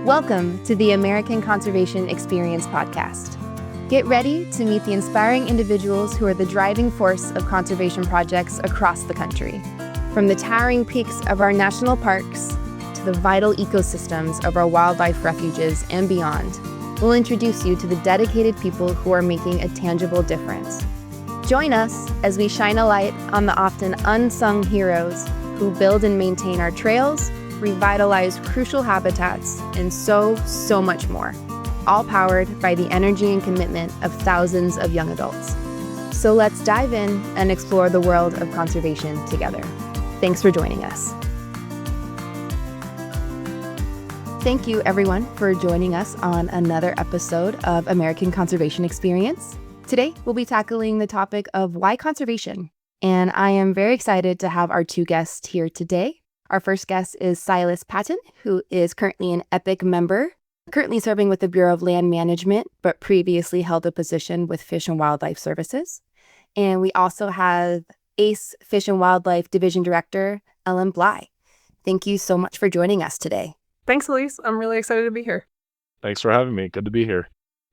Welcome to the American Conservation Experience podcast. Get ready to meet the inspiring individuals who are the driving force of conservation projects across the country. From the towering peaks of our national parks to the vital ecosystems of our wildlife refuges and beyond, we'll introduce you to the dedicated people who are making a tangible difference. Join us as we shine a light on the often unsung heroes who build and maintain our trails, revitalize crucial habitats, and so much more, all powered by the energy and commitment of thousands of young adults. So let's dive in and explore the world of conservation together. Thanks for joining us. Thank you, everyone, for joining us on another episode of American Conservation Experience. Today, we'll be tackling the topic of why conservation, and I am very excited to have our two guests here today. Our first guest is Silas Patten, who is currently an EPIC member, currently serving with the Bureau of Land Management, but previously held a position with Fish and Wildlife Services. And we also have ACE Fish and Wildlife Division Director, Bley. Thank you so much for joining us today. Thanks, Elyse. I'm really excited to be here. Thanks for having me. Good to be here.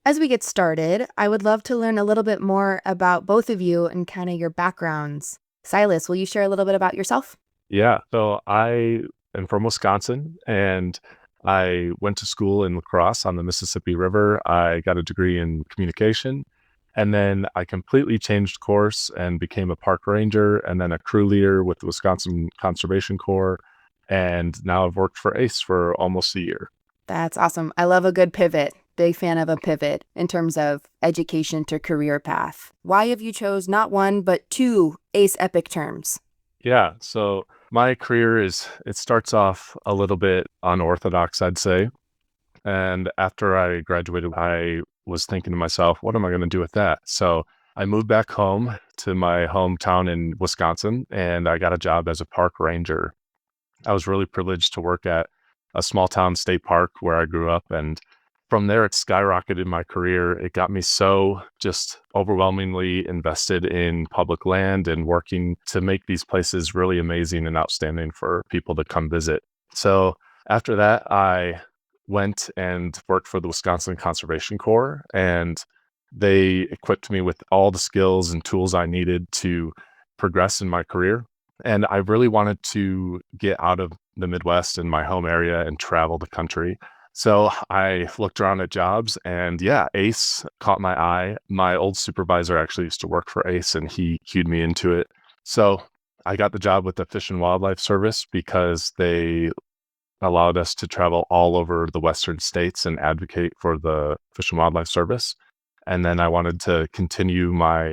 As we get started, I would love to learn a little bit more about both of you and kind of your backgrounds. Silas, will you share a little bit about yourself? Yeah, so I am from Wisconsin, and I went to school in La Crosse on the Mississippi River. I got a degree in communication, and then I completely changed course and became a park ranger and then a crew leader with the Wisconsin Conservation Corps. And now I've worked for ACE for almost a year. That's awesome. I love a good pivot. Big fan of a pivot in terms of education to career path. Why have you chose not one, but two ACE EPIC terms? Yeah, so my career it starts off a little bit unorthodox, I'd say. And after I graduated, I was thinking to myself, what am I going to do with that? So I moved back home to my hometown in Wisconsin, and I got a job as a park ranger. I was really privileged to work at a small town state park where I grew up. And from there, it skyrocketed my career. It got me so just overwhelmingly invested in public land and working to make these places really amazing and outstanding for people to come visit. So after that, I went and worked for the Wisconsin Conservation Corps, and they equipped me with all the skills and tools I needed to progress in my career. And I really wanted to get out of the Midwest and my home area and travel the country. So I looked around at jobs, and yeah, ACE caught my eye. My old supervisor actually used to work for ACE, and he cued me into it. So I got the job with the Fish and Wildlife Service because they allowed us to travel all over the Western states and advocate for the Fish and Wildlife Service. And then I wanted to continue my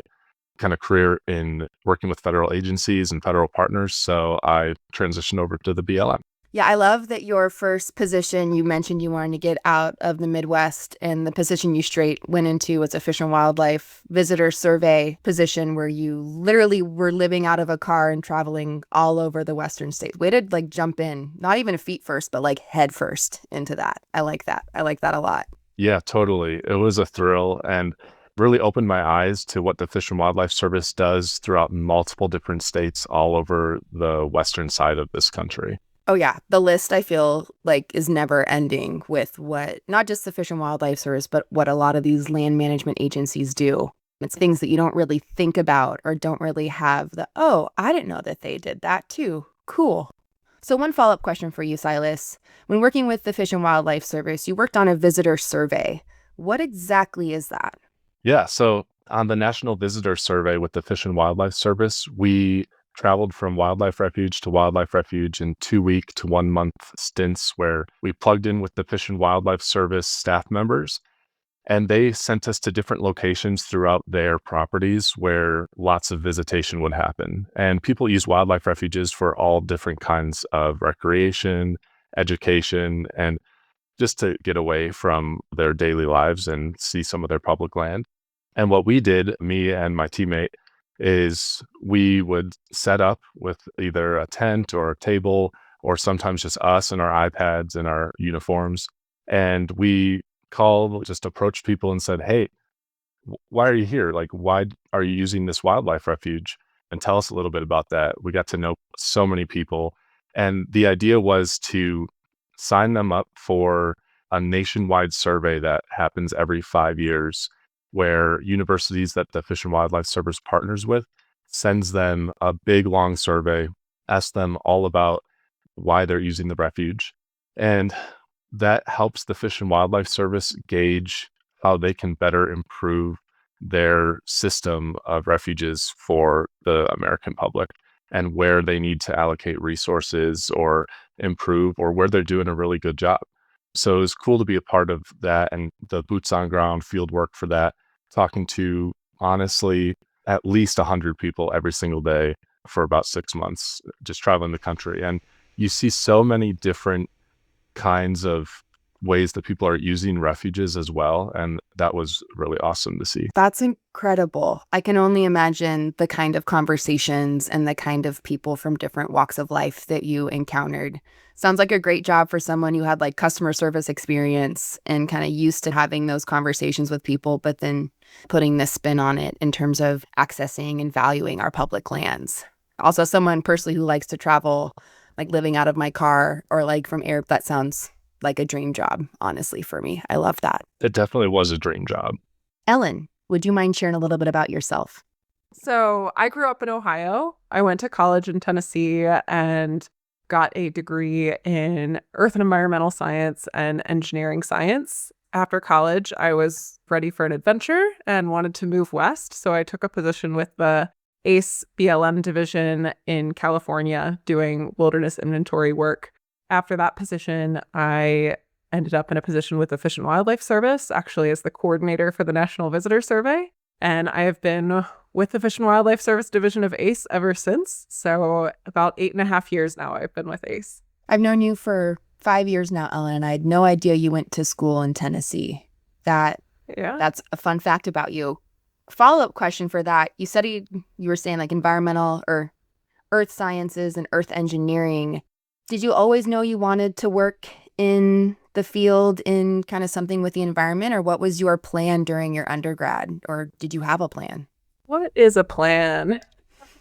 kind of career in working with federal agencies and federal partners. So I transitioned over to the BLM. Yeah, I love that your first position, you mentioned you wanted to get out of the Midwest, and the position you straight went into was a Fish and Wildlife Visitor Survey position where you literally were living out of a car and traveling all over the Western states. Way to jump in, not even feet first, but head first into that. I like that. I like that a lot. Yeah, totally. It was a thrill and really opened my eyes to what the Fish and Wildlife Service does throughout multiple different states all over the western side of this country. Oh, yeah. The list, I feel is never ending with what not just the Fish and Wildlife Service, but what a lot of these land management agencies do. It's things that you don't really think about or don't really have I didn't know that they did that too. Cool. So one follow-up question for you, Silas. When working with the Fish and Wildlife Service, you worked on a visitor survey. What exactly is that? Yeah, so on the National Visitor Survey with the Fish and Wildlife Service, we traveled from wildlife refuge to wildlife refuge in 2-week to 1-month stints where we plugged in with the Fish and Wildlife Service staff members, and they sent us to different locations throughout their properties where lots of visitation would happen. And people use wildlife refuges for all different kinds of recreation, education, and just to get away from their daily lives and see some of their public land. And what we did, me and my teammate, is we would set up with either a tent or a table, or sometimes just us and our iPads and our uniforms. And we just approached people and said, hey, why are you here? Why are you using this wildlife refuge? And tell us a little bit about that. We got to know so many people. And the idea was to sign them up for a nationwide survey that happens every 5 years where universities that the Fish and Wildlife Service partners with sends them a big, long survey, asks them all about why they're using the refuge. And that helps the Fish and Wildlife Service gauge how they can better improve their system of refuges for the American public and where they need to allocate resources or improve or where they're doing a really good job. So it was cool to be a part of that and the boots on ground field work for that, talking to honestly at least 100 people every single day for about 6 months, just traveling the country. And you see so many different kinds of ways that people are using refuges as well. And that was really awesome to see. That's incredible. I can only imagine the kind of conversations and the kind of people from different walks of life that you encountered. Sounds like a great job for someone who had like customer service experience and kind of used to having those conversations with people, but then putting this spin on it in terms of accessing and valuing our public lands. Also, someone personally who likes to travel, like living out of my car or like from air, that sounds like a dream job, honestly, for me. I love that. It definitely was a dream job. Ellen, would you mind sharing a little bit about yourself? So I grew up in Ohio. I went to college in Tennessee and got a degree in earth and environmental science and engineering science. After college, I was ready for an adventure and wanted to move west. So I took a position with the ACE BLM division in California doing wilderness inventory work. After that position, I ended up in a position with the Fish and Wildlife Service, actually as the coordinator for the National Visitor Survey. And I have been with the Fish and Wildlife Service division of ACE ever since. So about 8.5 years now I've been with ACE. I've known you for 5 years now, Ellen, and I had no idea you went to school in Tennessee. That's a fun fact about you. Follow-up question for that. You studied, you were saying like environmental or earth sciences and earth engineering. Did you always know you wanted to work in the field in kind of something with the environment, or what was your plan during your undergrad, or did you have a plan? What is a plan?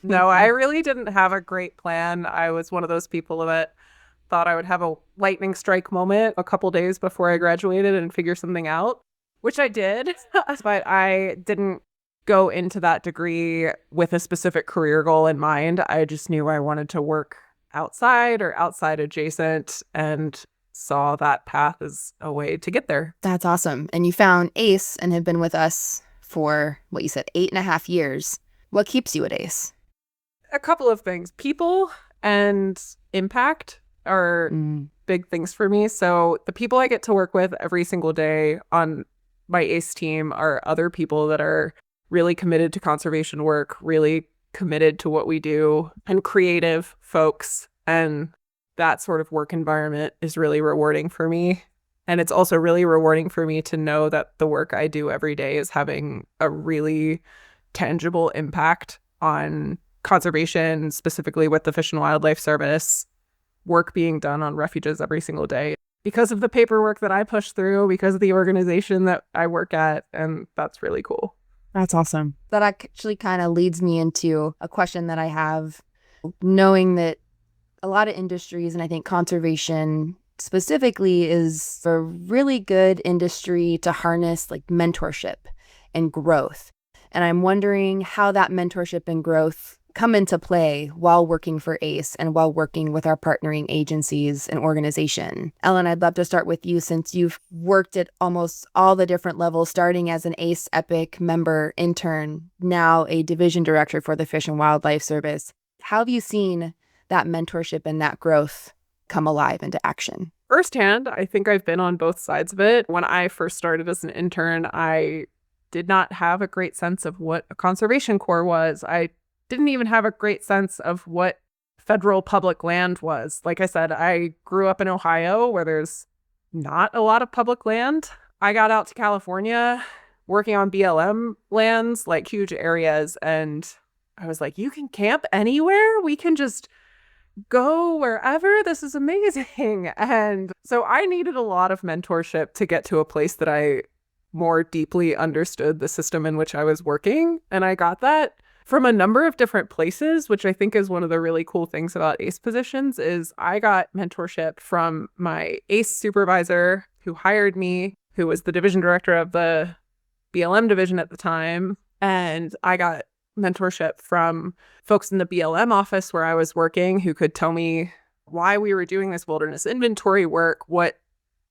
No, I really didn't have a great plan. I was one of those people that thought I would have a lightning strike moment a couple days before I graduated and figure something out, which I did, but I didn't go into that degree with a specific career goal in mind. I just knew I wanted to work outside or outside adjacent and saw that path as a way to get there. That's awesome. And you found ACE and have been with us for, what you said, 8.5 years. What keeps you at ACE? A couple of things. People and impact are big things for me. So the people I get to work with every single day on my ACE team are other people that are really committed to conservation work, really committed to what we do, and creative folks. And that sort of work environment is really rewarding for me. And it's also really rewarding for me to know that the work I do every day is having a really tangible impact on conservation, specifically with the Fish and Wildlife Service, work being done on refuges every single day because of the paperwork that I push through, because of the organization that I work at. And that's really cool. That's awesome. That actually kind of leads me into a question that I have, knowing that a lot of industries, and I think conservation specifically, is a really good industry to harness like mentorship and growth. And I'm wondering how that mentorship and growth come into play while working for ACE and while working with our partnering agencies and organization. Ellen, I'd love to start with you since you've worked at almost all the different levels, starting as an ACE EPIC member intern, now a division director for the Fish and Wildlife Service. How have you seen that mentorship and that growth come alive into action? Firsthand, I think I've been on both sides of it. When I first started as an intern, I did not have a great sense of what a conservation corps was. I didn't even have a great sense of what federal public land was. Like I said, I grew up in Ohio where there's not a lot of public land. I got out to California working on BLM lands, like huge areas, and I was like, you can camp anywhere? We can just go wherever? This is amazing. And so I needed a lot of mentorship to get to a place that I more deeply understood the system in which I was working. And I got that from a number of different places, which I think is one of the really cool things about ACE positions, is I got mentorship from my ACE supervisor, who hired me, who was the division director of the BLM division at the time. And I got mentorship from folks in the BLM office where I was working who could tell me why we were doing this wilderness inventory work, what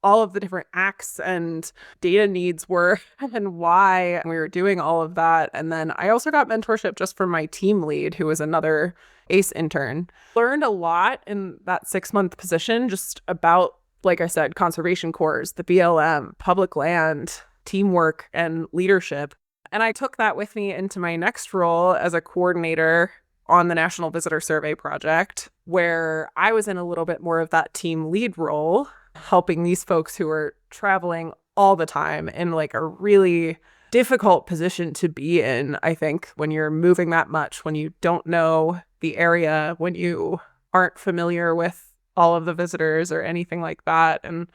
all of the different acts and data needs were, and why we were doing all of that. And then I also got mentorship just from my team lead, who was another ACE intern. Learned a lot in that 6-month position just about, like I said, conservation corps, the BLM, public land, teamwork, and leadership. And I took that with me into my next role as a coordinator on the National Visitor Survey Project, where I was in a little bit more of that team lead role, helping these folks who are traveling all the time in like a really difficult position to be in, I think, when you're moving that much, when you don't know the area, when you aren't familiar with all of the visitors or anything like that, and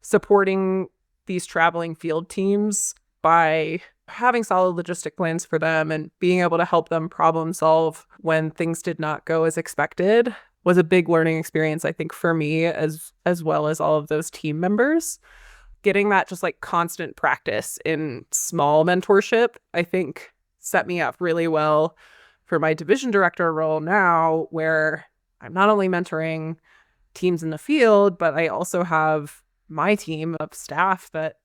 supporting these traveling field teams by having solid logistic plans for them and being able to help them problem solve when things did not go as expected was a big learning experience, I think, for me as well as all of those team members. Getting that just like constant practice in small mentorship, I think, set me up really well for my division director role now, where I'm not only mentoring teams in the field, but I also have my team of staff that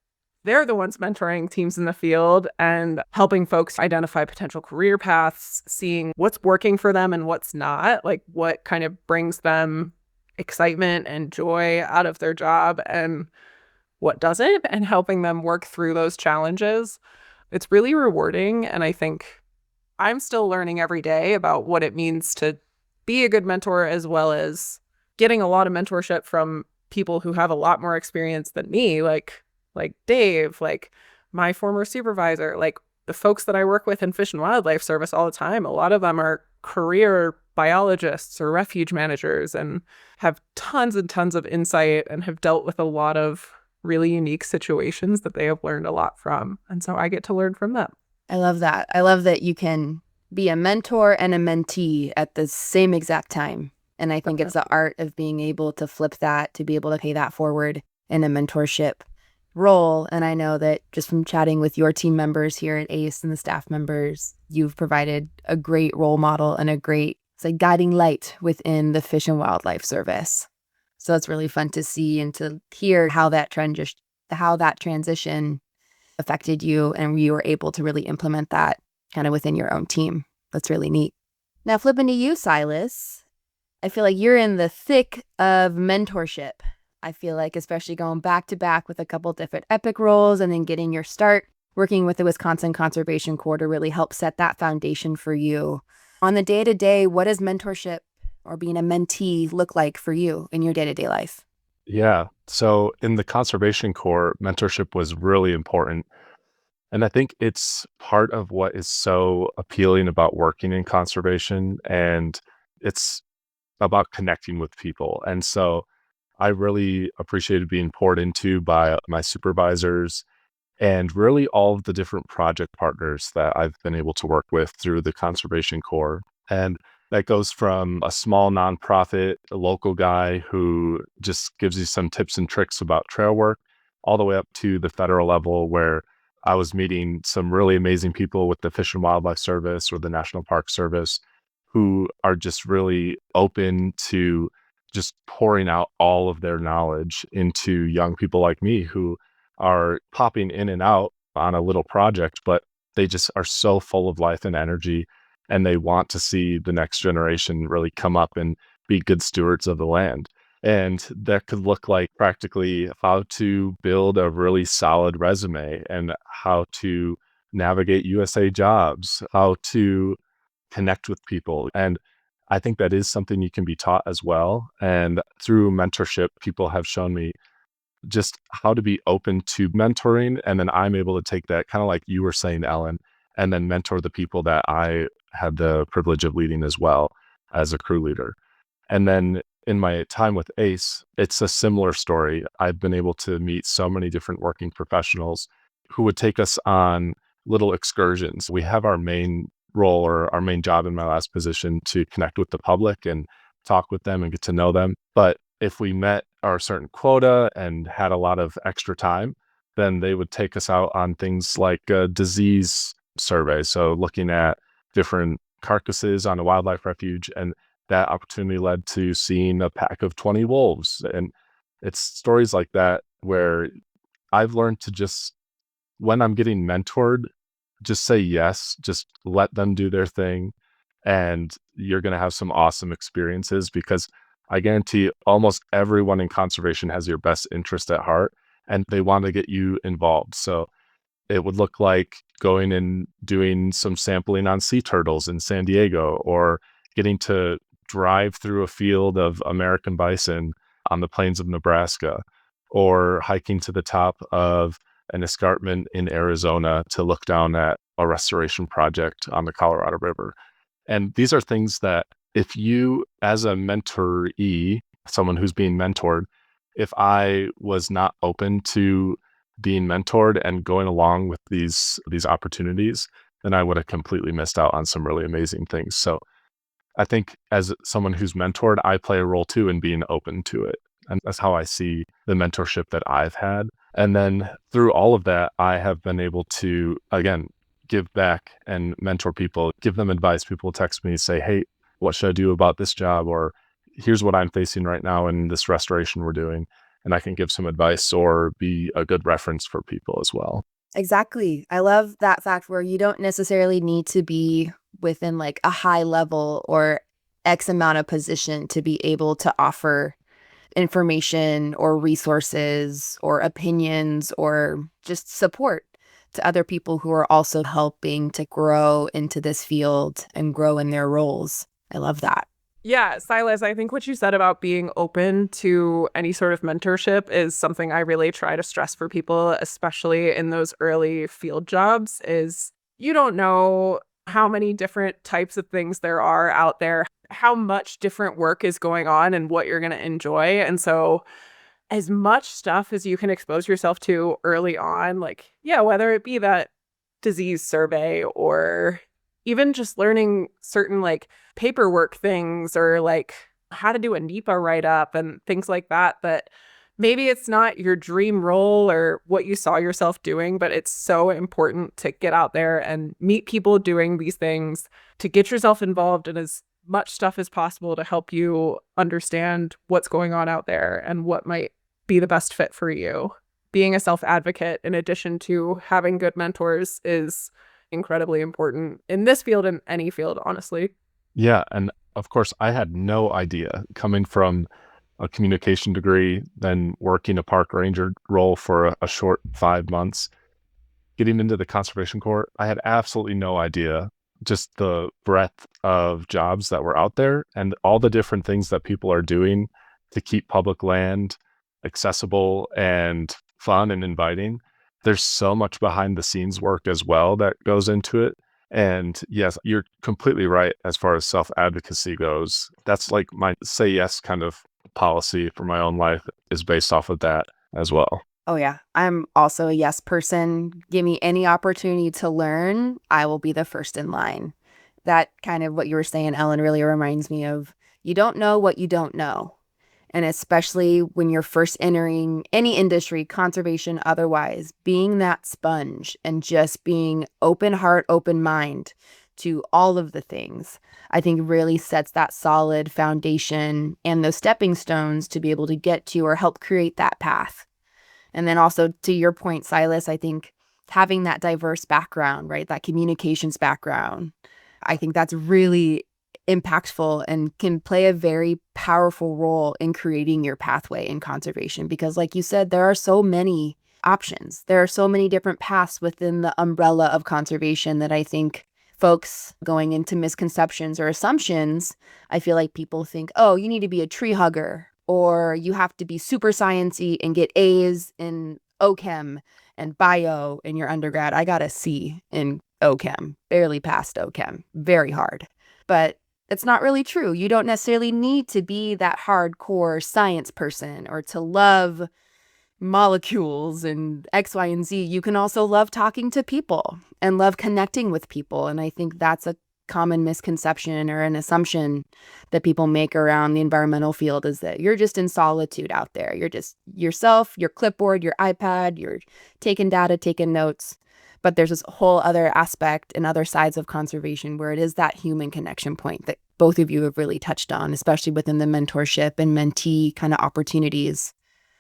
they're the ones mentoring teams in the field and helping folks identify potential career paths, seeing what's working for them and what's not, like what kind of brings them excitement and joy out of their job and what doesn't, and helping them work through those challenges. It's really rewarding. And I think I'm still learning every day about what it means to be a good mentor, as well as getting a lot of mentorship from people who have a lot more experience than me, like Dave, like my former supervisor, like the folks that I work with in Fish and Wildlife Service all the time. A lot of them are career biologists or refuge managers and have tons and tons of insight and have dealt with a lot of really unique situations that they have learned a lot from. And so I get to learn from them. I love that. I love that you can be a mentor and a mentee at the same exact time. And I think it's the art of being able to flip that, to be able to pay that forward in a mentorship role. And I know that just from chatting with your team members here at ACE and the staff members, you've provided a great role model and a great guiding light within the Fish and Wildlife Service. So it's really fun to see and to hear how that transition affected you, and you were able to really implement that kind of within your own team. That's really neat. Now, flipping to you, Silas, I feel like you're in the thick of mentorship. I feel like, especially going back to back with a couple different EPIC roles and then getting your start working with the Wisconsin Conservation Corps to really help set that foundation for you. On the day-to-day, what does mentorship or being a mentee look like for you in your day-to-day life? Yeah. So in the Conservation Corps, mentorship was really important. And I think it's part of what is so appealing about working in conservation. And it's about connecting with people. And so I really appreciated being poured into by my supervisors and really all of the different project partners that I've been able to work with through the Conservation Corps. And that goes from a small nonprofit, a local guy who just gives you some tips and tricks about trail work, all the way up to the federal level, where I was meeting some really amazing people with the Fish and Wildlife Service or the National Park Service who are just really open to just pouring out all of their knowledge into young people like me who are popping in and out on a little project, but they just are so full of life and energy, and they want to see the next generation really come up and be good stewards of the land. And that could look like practically how to build a really solid resume and how to navigate USA Jobs, how to connect with people. And I think that is something you can be taught as well. And through mentorship, people have shown me just how to be open to mentoring. And then I'm able to take that, kind of like you were saying, Ellen, and then mentor the people that I had the privilege of leading as well as a crew leader. And then in my time with ACE, it's a similar story. I've been able to meet so many different working professionals who would take us on little excursions. We have our main role, or our main job in my last position, to connect with the public and talk with them and get to know them. But if we met our certain quota and had a lot of extra time, then they would take us out on things like a disease survey. So looking at different carcasses on a wildlife refuge, and that opportunity led to seeing a pack of 20 wolves. And it's stories like that where I've learned to just, when I'm getting mentored, just say yes, just let them do their thing. And you're going to have some awesome experiences, because I guarantee almost everyone in conservation has your best interest at heart and they want to get you involved. So it would look like going and doing some sampling on sea turtles in San Diego, or getting to drive through a field of American bison on the plains of Nebraska, or hiking to the top of an escarpment in Arizona to look down at a restoration project on the Colorado River. And these are things that if you, as a mentoree, someone who's being mentored, if I was not open to being mentored and going along with these opportunities, then I would have completely missed out on some really amazing things. So I think as someone who's mentored, I play a role too in being open to it. And that's how I see the mentorship that I've had. And then through all of that, I have been able to, again, give back and mentor people, give them advice. People text me, say, hey, what should I do about this job? Or here's what I'm facing right now in this restoration we're doing. And I can give some advice or be a good reference for people as well. Exactly. I love that fact where you don't necessarily need to be within like a high level or X amount of position to be able to offer information or resources or opinions or just support to other people who are also helping to grow into this field and grow in their roles. I love that. Yeah, Silas, I think what you said about being open to any sort of mentorship is something I really try to stress for people, especially in those early field jobs, is you don't know how many different types of things there are out there, how much different work is going on and what you're going to enjoy. And so as much stuff as you can expose yourself to early on, like, yeah, whether it be that disease survey or even just learning certain like paperwork things or like how to do a NEPA write-up and things like that, that maybe it's not your dream role or what you saw yourself doing, but it's so important to get out there and meet people doing these things, to get yourself involved in as much stuff as possible to help you understand what's going on out there and what might be the best fit for you. Being a self-advocate, in addition to having good mentors, is incredibly important in this field and any field, honestly. Yeah. And of course, I had no idea, coming from a communication degree, then working a park ranger role for a short 5 months, getting into the Conservation Corps. I had absolutely no idea just the breadth of jobs that were out there and all the different things that people are doing to keep public land accessible and fun and inviting. There's so much behind the scenes work as well that goes into it. And yes, you're completely right as far as self-advocacy goes. That's like my say yes kind of policy for my own life is based off of that as well. Oh, yeah. I'm also a yes person. Give me any opportunity to learn, I will be the first in line. That kind of what you were saying, Ellen, really reminds me of you don't know what you don't know. And especially when you're first entering any industry, conservation, otherwise, being that sponge and just being open heart, open mind to all of the things, I think really sets that solid foundation and those stepping stones to be able to get to or help create that path. And then also to your point, Silas, I think having that diverse background, right, that communications background, I think that's really impactful and can play a very powerful role in creating your pathway in conservation. Because like you said, there are so many options. There are so many different paths within the umbrella of conservation that I think folks going into misconceptions or assumptions, I feel like people think, oh, you need to be a tree hugger, or you have to be super sciencey and get A's in OChem and bio in your undergrad. I got a C in OChem, barely passed OChem, very hard. But it's not really true. You don't necessarily need to be that hardcore science person or to love molecules and X, Y, and Z. You can also love talking to people and love connecting with people. And I think that's a common misconception or an assumption that people make around the environmental field is that you're just in solitude out there. You're just yourself, your clipboard, your iPad, you're taking data, taking notes. But there's this whole other aspect and other sides of conservation where it is that human connection point that both of you have really touched on, especially within the mentorship and mentee kind of opportunities,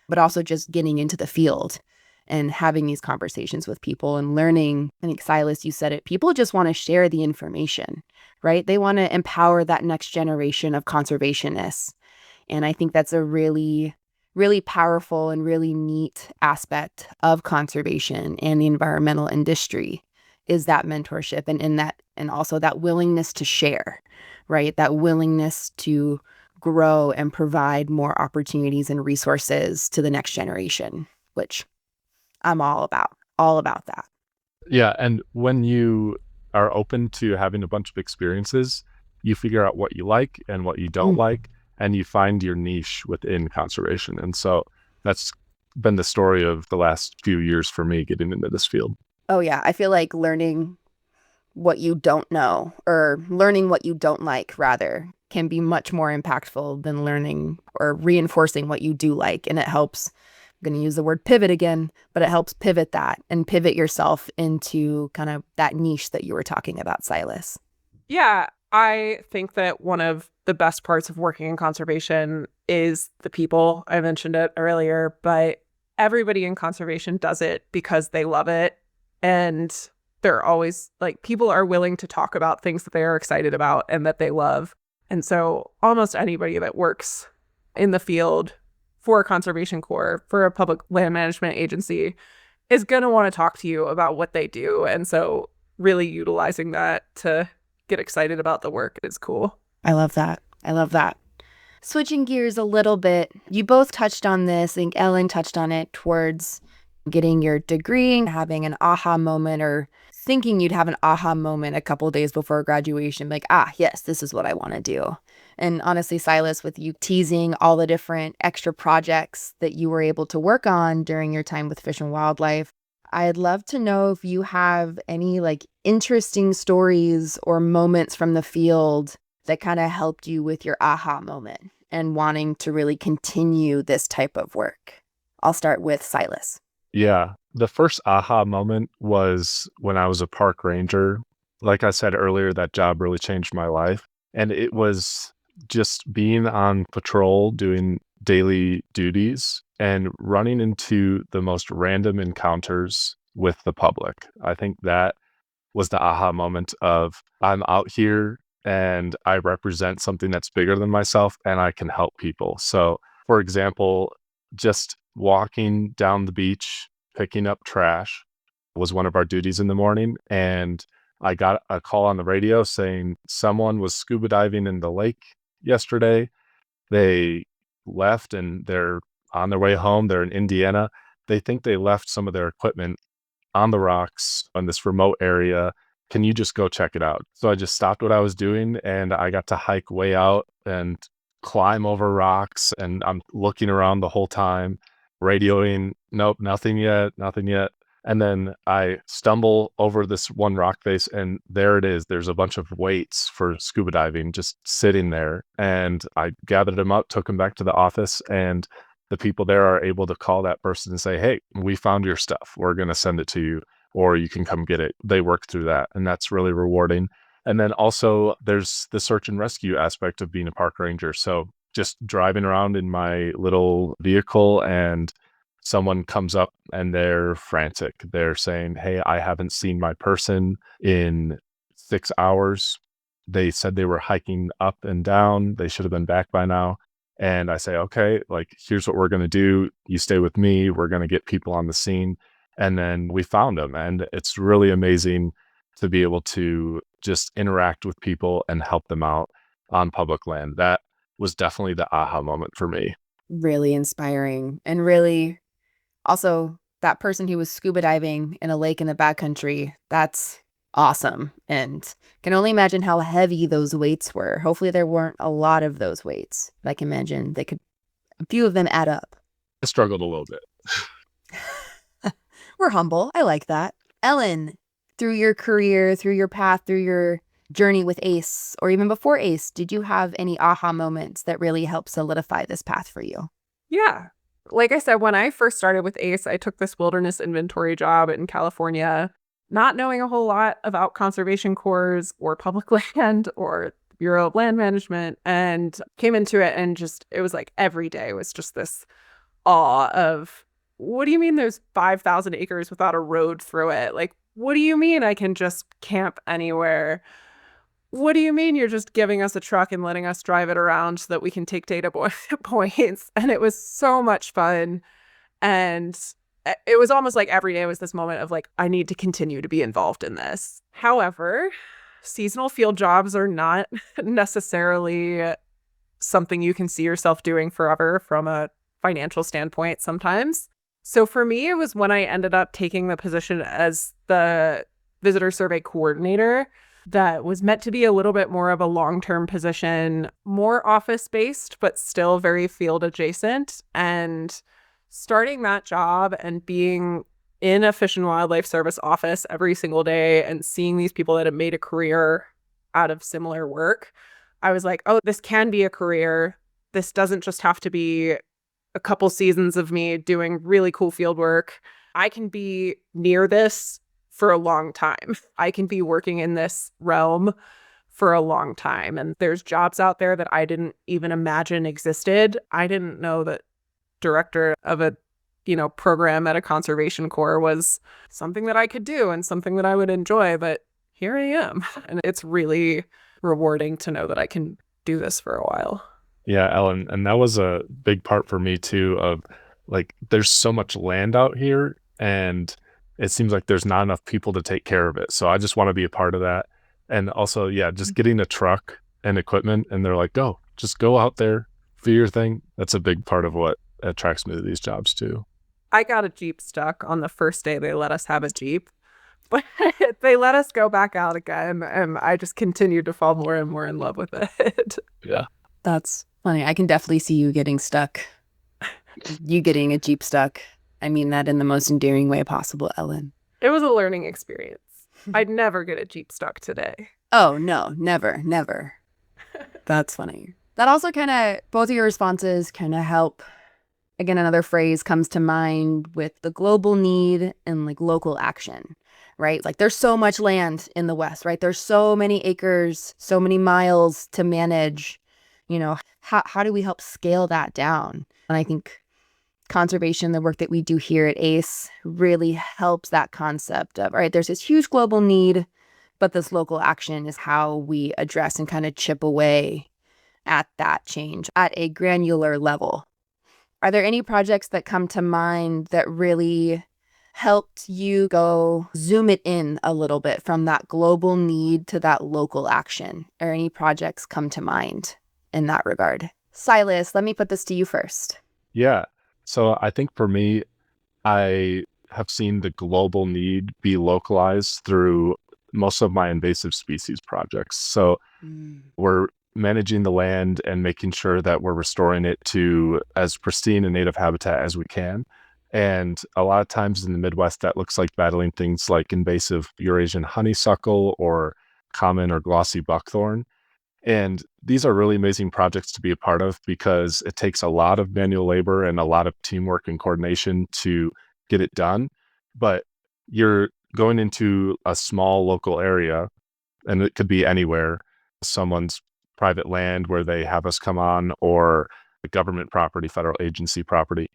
but also just getting into the field and having these conversations with people and learning. I think, Silas, you said it. People just want to share the information, right? They want to empower that next generation of conservationists. And I think that's a really, really powerful and really neat aspect of conservation and the environmental industry is that mentorship and also that willingness to share, right? That willingness to grow and provide more opportunities and resources to the next generation, which I'm all about that. Yeah. And when you are open to having a bunch of experiences, you figure out what you like and what you don't like, and you find your niche within conservation. And so that's been the story of the last few years for me getting into this field. Oh, yeah. I feel like learning what you don't know or learning what you don't like, rather, can be much more impactful than learning or reinforcing what you do like. And it helps. I'm going to use the word pivot again, but it helps pivot that and pivot yourself into kind of that niche that you were talking about, Silas. Yeah, I think that one of the best parts of working in conservation is the people. I mentioned it earlier, but everybody in conservation does it because they love it. And they're always like, people are willing to talk about things that they are excited about and that they love. And so almost anybody that works in the field for a conservation corps, for a public land management agency, is going to want to talk to you about what they do. And so really utilizing that to get excited about the work is cool. I love that. Switching gears a little bit, you both touched on this. I think Ellen touched on it towards getting your degree, having an aha moment, or thinking you'd have an aha moment a couple of days before graduation, like, yes, this is what I want to do. And honestly, Silas, with you teasing all the different extra projects that you were able to work on during your time with Fish and Wildlife, I'd love to know if you have any interesting stories or moments from the field that kind of helped you with your aha moment and wanting to really continue this type of work. I'll start with Silas. Yeah. The first aha moment was when I was a park ranger. Like I said earlier, that job really changed my life. And it was just being on patrol, doing daily duties, and running into the most random encounters with the public. I think that was the aha moment of, I'm out here and I represent something that's bigger than myself and I can help people. So, for example, just walking down the beach, picking up trash was one of our duties in the morning. And I got a call on the radio saying someone was scuba diving in the lake yesterday. They left and they're on their way home. They're in Indiana. They think they left some of their equipment on the rocks in this remote area. Can you just go check it out? So I just stopped what I was doing and I got to hike way out and climb over rocks. And I'm looking around the whole time, radioing, nope, nothing yet. And then I stumble over this one rock face and there it is. There's a bunch of weights for scuba diving just sitting there. And I gathered them up, took them back to the office, and the people there are able to call that person and say, hey, we found your stuff. We're going to send it to you, or you can come get it. They work through that. And that's really rewarding. And then also there's the search and rescue aspect of being a park ranger. So just driving around in my little vehicle and someone comes up and they're frantic. They're saying, hey, I haven't seen my person in 6 hours. They said they were hiking up and down. They should have been back by now. And I say, okay, here's what we're going to do. You stay with me. We're going to get people on the scene. And then we found them. And it's really amazing to be able to just interact with people and help them out on public land. That was definitely the aha moment for me. Really inspiring. And really also that person who was scuba diving in a lake in the backcountry, that's awesome. And can only imagine how heavy those weights were. Hopefully there weren't a lot of those weights. I can imagine a few of them add up. I struggled a little bit. We're humble. I like that. Ellen, through your career, through your path, through your journey with ACE, or even before ACE, did you have any aha moments that really helped solidify this path for you? Yeah. Like I said, when I first started with ACE, I took this wilderness inventory job in California, not knowing a whole lot about conservation corps or public land or Bureau of Land Management, and came into it and just, it was like every day was just this awe of, what do you mean there's 5,000 acres without a road through it? Like, what do you mean I can just camp anywhere? What do you mean you're just giving us a truck and letting us drive it around so that we can take data points? And it was so much fun. And it was almost like every day was this moment of like, I need to continue to be involved in this. However, seasonal field jobs are not necessarily something you can see yourself doing forever from a financial standpoint sometimes. So for me, it was when I ended up taking the position as the visitor survey coordinator that was meant to be a little bit more of a long-term position, more office-based, but still very field adjacent. And starting that job and being in a Fish and Wildlife Service office every single day and seeing these people that have made a career out of similar work, I was like, oh, this can be a career. This doesn't just have to be a couple seasons of me doing really cool field work. I can be near this for a long time. I can be working in this realm for a long time. And there's jobs out there that I didn't even imagine existed. I didn't know that director of a, program at a conservation corps was something that I could do and something that I would enjoy. But here I am. And it's really rewarding to know that I can do this for a while. Yeah, Ellen, and that was a big part for me too of like, there's so much land out here and it seems like there's not enough people to take care of it. So I just want to be a part of that. And also, yeah, just getting a truck and equipment and they're like, just go out there, do your thing. That's a big part of what attracts me to these jobs too. I got a Jeep stuck on the first day they let us have a Jeep, but they let us go back out again. And I just continued to fall more and more in love with it. Yeah. That's funny. I can definitely see you getting stuck. You getting a Jeep stuck. I mean that in the most endearing way possible, Ellen. It was a learning experience. I'd never get a Jeep stuck today. Oh, no, never. That's funny. That also both of your responses kind of help. Again, another phrase comes to mind with the global need and like local action, right? Like there's so much land in the West, right? There's so many acres, so many miles to manage. How do we help scale that down? And I think conservation, the work that we do here at ACE, really helps that concept of, all right, there's this huge global need, but this local action is how we address and kind of chip away at that change at a granular level. Are there any projects that come to mind that really helped you go zoom it in a little bit from that global need to that local action? Or any projects come to mind in that regard? Silas, let me put this to you first. Yeah. So I think for me, I have seen the global need be localized through most of my invasive species projects. So we're managing the land and making sure that we're restoring it to as pristine a native habitat as we can. And a lot of times in the Midwest, that looks like battling things like invasive Eurasian honeysuckle or common or glossy buckthorn. And these are really amazing projects to be a part of because it takes a lot of manual labor and a lot of teamwork and coordination to get it done. But you're going into a small local area, and it could be anywhere, someone's private land where they have us come on, or the government property, federal agency property.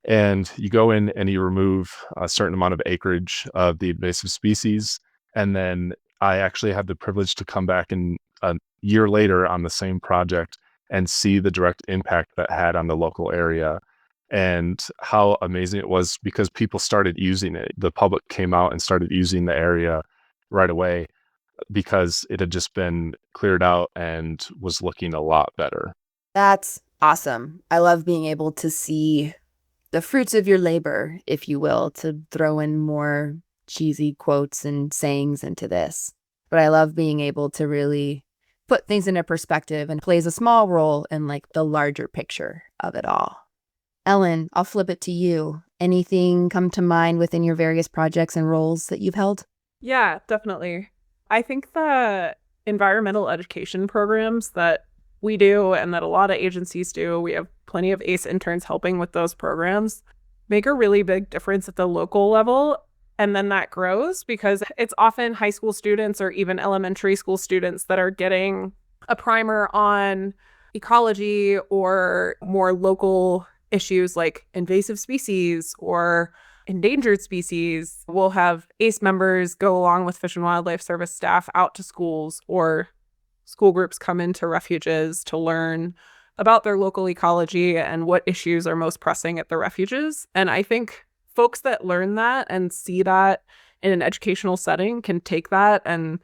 And you go in and you remove a certain amount of acreage of the invasive species. And then I actually had the privilege to come back in a year later on the same project and see the direct impact that had on the local area and how amazing it was because people started using it. The public came out and started using the area right away because it had just been cleared out and was looking a lot better. That's awesome. I love being able to see the fruits of your labor, if you will, to throw in more cheesy quotes and sayings into this. But I love being able to really put things into perspective and plays a small role in like the larger picture of it all. Ellen, I'll flip it to you. Anything come to mind within your various projects and roles that you've held? Yeah, definitely. I think the environmental education programs that we do and that a lot of agencies do, we have plenty of ACE interns helping with those programs, make a really big difference at the local level. And then that grows because it's often high school students or even elementary school students that are getting a primer on ecology or more local issues like invasive species or endangered species. We'll have ACE members go along with Fish and Wildlife Service staff out to schools, or school groups come into refuges to learn about their local ecology and what issues are most pressing at the refuges. And I think folks that learn that and see that in an educational setting can take that and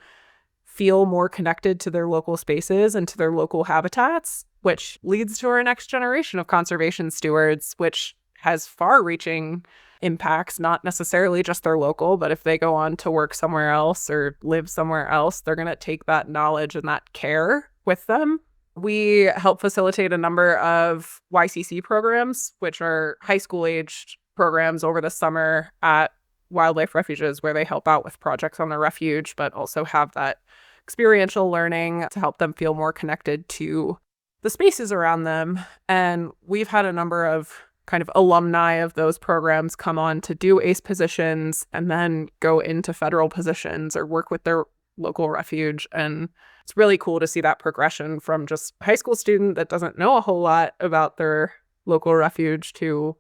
feel more connected to their local spaces and to their local habitats, which leads to our next generation of conservation stewards, which has far-reaching impacts, not necessarily just their local, but if they go on to work somewhere else or live somewhere else, they're going to take that knowledge and that care with them. We help facilitate a number of YCC programs, which are high school-aged programs over the summer at wildlife refuges where they help out with projects on the refuge, but also have that experiential learning to help them feel more connected to the spaces around them. And we've had a number of kind of alumni of those programs come on to do ACE positions and then go into federal positions or work with their local refuge. And it's really cool to see that progression from just a high school student that doesn't know a whole lot about their local refuge to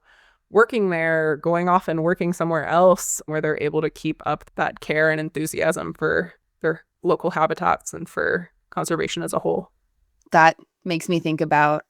working there, going off and working somewhere else where they're able to keep up that care and enthusiasm for their local habitats and for conservation as a whole. That makes me think about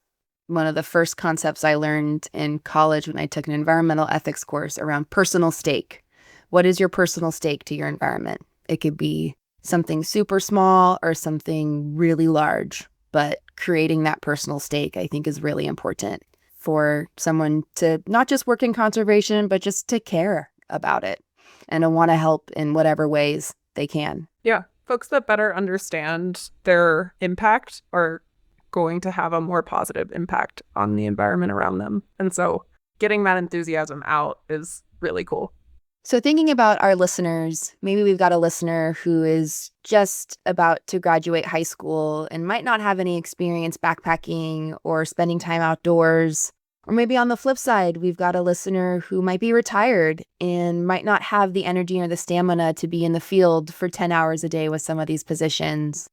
one of the first concepts I learned in college when I took an environmental ethics course around personal stake. What is your personal stake to your environment? It could be something super small or something really large, but creating that personal stake, I think, is really important for someone to not just work in conservation, but just to care about it and to want to help in whatever ways they can. Yeah. Folks that better understand their impact are going to have a more positive impact on the environment around them. And so getting that enthusiasm out is really cool. So thinking about our listeners, maybe we've got a listener who is just about to graduate high school and might not have any experience backpacking or spending time outdoors. Or maybe on the flip side, we've got a listener who might be retired and might not have the energy or the stamina to be in the field for 10 hours a day with some of these positions.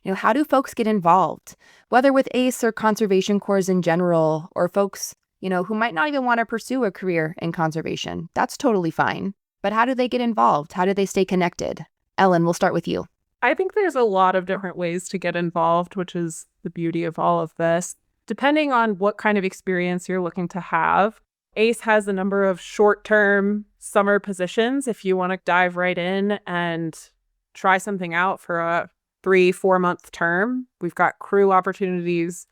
How do folks get involved, whether with ACE or conservation corps in general, or folks, who might not even want to pursue a career in conservation? That's totally fine. But how do they get involved? How do they stay connected? Ellen, we'll start with you. I think there's a lot of different ways to get involved, which is the beauty of all of this. Depending on what kind of experience you're looking to have, ACE has a number of short-term summer positions if you want to dive right in and try something out for a 3-4 month term. We've got crew opportunities.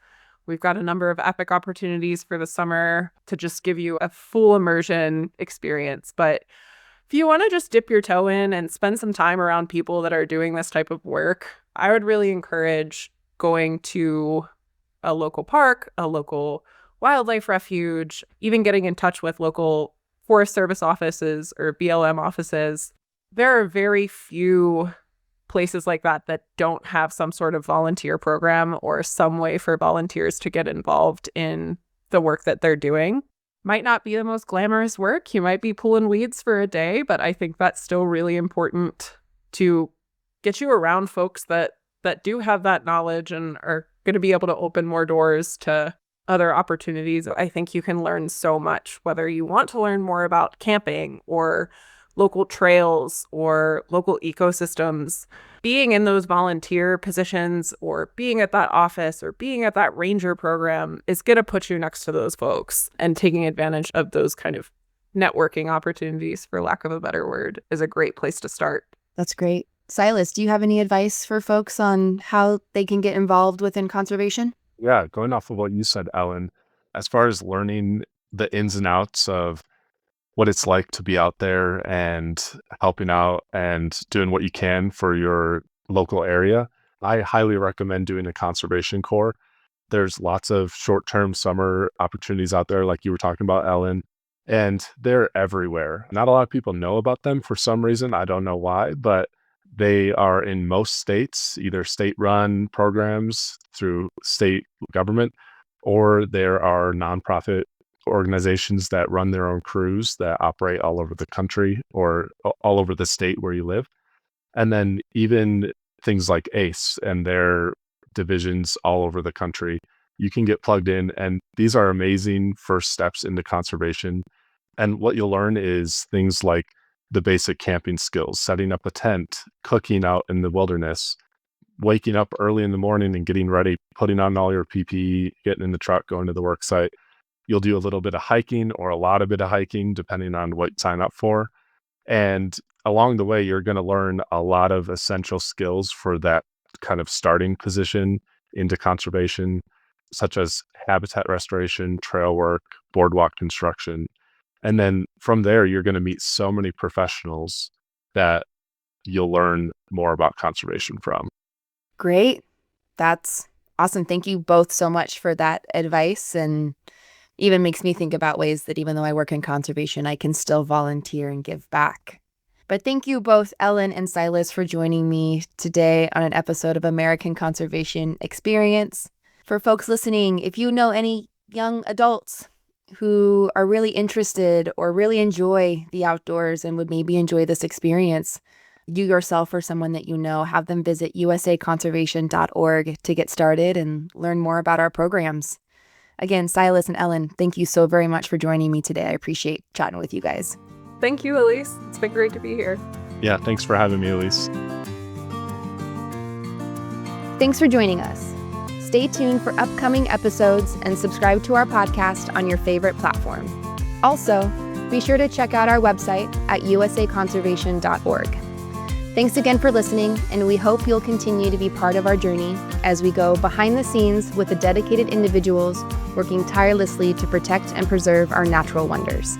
We've got a number of epic opportunities for the summer to just give you a full immersion experience. But if you want to just dip your toe in and spend some time around people that are doing this type of work, I would really encourage going to a local park, a local wildlife refuge, even getting in touch with local Forest Service offices or BLM offices. There are very few places like that that don't have some sort of volunteer program or some way for volunteers to get involved in the work that they're doing. Might not be the most glamorous work. You might be pulling weeds for a day, but I think that's still really important to get you around folks that do have that knowledge and are going to be able to open more doors to other opportunities. I think you can learn so much, whether you want to learn more about camping or local trails or local ecosystems. Being in those volunteer positions or being at that office or being at that ranger program is going to put you next to those folks, and taking advantage of those kind of networking opportunities, for lack of a better word, is a great place to start. That's great. Silas, do you have any advice for folks on how they can get involved within conservation? Yeah, going off of what you said, Ellen, as far as learning the ins and outs of what it's like to be out there and helping out and doing what you can for your local area, I highly recommend doing a conservation corps. There's lots of short-term summer opportunities out there, like you were talking about, Ellen, and they're everywhere. Not a lot of people know about them for some reason. I don't know why, but They are in most states, either state-run programs through state government, or there are nonprofit organizations that run their own crews that operate all over the country or all over the state where you live. And then even things like ACE and their divisions all over the country, you can get plugged in. And these are amazing first steps into conservation. And what you'll learn is things like the basic camping skills, setting up a tent, cooking out in the wilderness, waking up early in the morning and getting ready, putting on all your PPE, getting in the truck, going to the work site. You'll do a little bit of hiking or a lot of bit of hiking, depending on what you sign up for. And along the way, you're going to learn a lot of essential skills for that kind of starting position into conservation, such as habitat restoration, trail work, boardwalk construction. And then from there, you're going to meet so many professionals that you'll learn more about conservation from. Great. That's awesome. Thank you both so much for that advice, and even makes me think about ways that even though I work in conservation, I can still volunteer and give back. But thank you both, Ellen and Silas, for joining me today on an episode of American Conservation Experience. For folks listening, if you know any young adults who are really interested or really enjoy the outdoors and would maybe enjoy this experience, you yourself or someone that you know, have them visit usaconservation.org to get started and learn more about our programs. Again, Silas and Ellen, thank you so very much for joining me today. I appreciate chatting with you guys. Thank you, Elyse. It's been great to be here. Yeah, thanks for having me, Elyse. Thanks for joining us. Stay tuned for upcoming episodes and subscribe to our podcast on your favorite platform. Also, be sure to check out our website at usaconservation.org. Thanks again for listening, and we hope you'll continue to be part of our journey as we go behind the scenes with the dedicated individuals working tirelessly to protect and preserve our natural wonders.